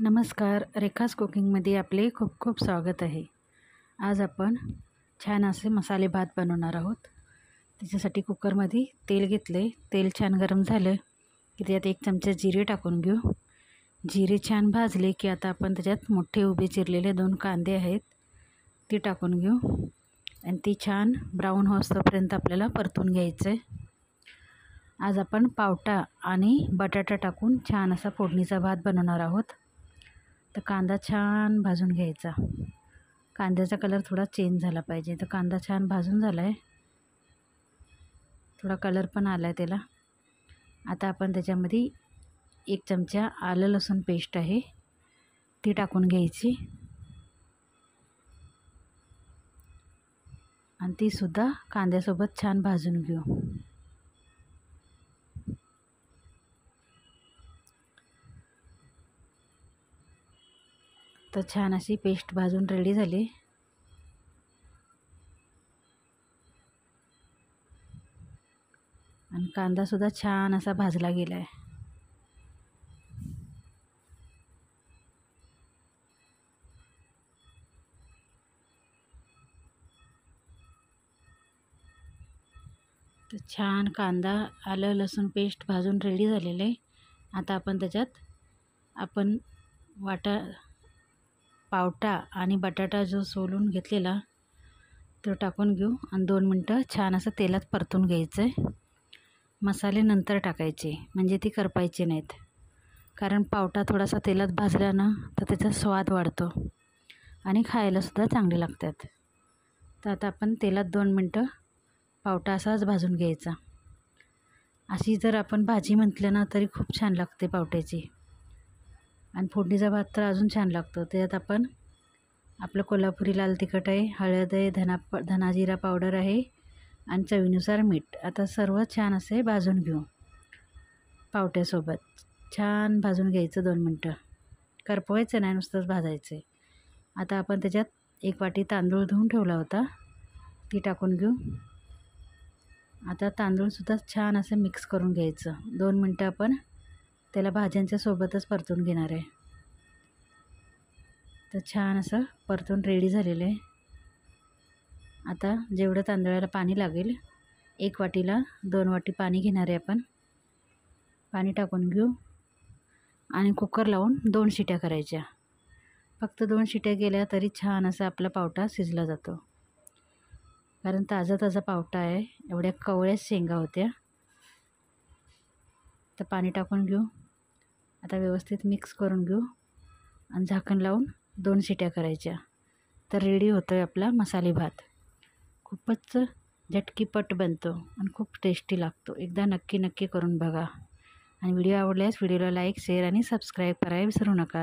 नमस्कार, रेखास कुकिंगमध्ये आपले खूप खूप स्वागत आहे. आज आपण छान असे मसाले भात बनवणार आहोत. त्याच्यासाठी कुकरमध्ये तेल घेतले. तेल छान गरम झालं की त्यात 1 चमचा जिरे टाकून घेऊ. जिरे छान भाजले की आता आपण त्याच्यात मोठे उभे चिरलेले 2 कांदे आहेत ते टाकून घेऊ आणि ती छान ब्राऊन होईपर्यंत आपल्याला परतून घ्यायचं आहे. आज आपण पावटा आणि बटाटा टाकून छान असा फोडणीचा भात बनवणार आहोत. तर कांदा छान भाजून घ्यायचा. कांद्याचा कलर थोडा चेंज झाला पाहिजे. तर कांदा छान भाजून झाला आहे, थोडा कलर पण आला आहे त्याला. आता आपण त्याच्यामध्ये 1 चमचा आलं लसूण पेस्ट आहे ती टाकून घ्यायची आणि तीसुद्धा कांद्यासोबत छान भाजून घेऊ. तर छान अशी पेस्ट भाजून रेडी झाली. आणि कांदासुद्धा छान असा भाजला गेला आहे. तर छान कांदा आलं लसूण पेस्ट भाजून रेडी झालेलं आहे. आता आपण त्याच्यात पावटा आणि बटाटा जो सोलून घेतलेला तो टाकून घेऊ आणि 2 मिनटं छान असं तेलात परतून घ्यायचं आहे. मसाले नंतर टाकायचे म्हणजे ती करपायचे नाहीत, कारण पावटा थोडासा तेलात भाजला ना तर त्याचा स्वाद वाढतो आणि खायलासुद्धा चांगले लागतात. तर आता आपण तेलात 2 मिनटं पावटा असाच भाजून घ्यायचा. अशी जर आपण भाजी म्हटलं ना तरी खूप छान लागते पावट्याची. आणि फोडणीचा भात तर अजून छान लागतो. त्यात आपण आपलं कोल्हापुरी लाल तिखट आहे, हळद आहे, धना जिरा पावडर आहे आणि चवीनुसार मीठ. आता सर्व छान असे भाजून घेऊ. पावट्यासोबत छान भाजून घ्यायचं 2 मिनटं. करपवायचं नाही, नुसतंच भाजायचं आहे. आता आपण त्याच्यात 1 वाटी तांदूळ धुवून ठेवला होता ती टाकून घेऊ. आता तांदूळसुद्धा छान असं मिक्स करून घ्यायचं. 2 मिनटं आपण त्याला भाज्यांच्या सोबतच परतून घेणार आहे. तर छान असं परतून रेडी झालेलं आहे. आता जेवढं तांदळाला पाणी लागेल 1 वाटीला 2 वाटी पाणी घेणार आहे आपण. पाणी टाकून घेऊ आणि कुकर लावून 2 शिट्या करायच्या. फक्त 2 शिट्या केल्या तरी छान असा आपला पावटा शिजला जातो, कारण ताजा ताजा पावटा आहे. एवढ्या कवळ्या शेंगा होत्या. तर पाणी टाकून घेऊ. आता व्यवस्थित मिक्स करून घेऊ आणि झाकण लावून 2 शिट्या करायच्या. तर रेडी होतो आहे आपला मसाले भात. खूपच झटकीपट बनतो आणि खूप टेस्टी लागतो. एकदा नक्की करून बघा आणि व्हिडिओ आवडल्यास व्हिडिओला लाईक, शेअर आणि सबस्क्राईब करायला विसरू नका.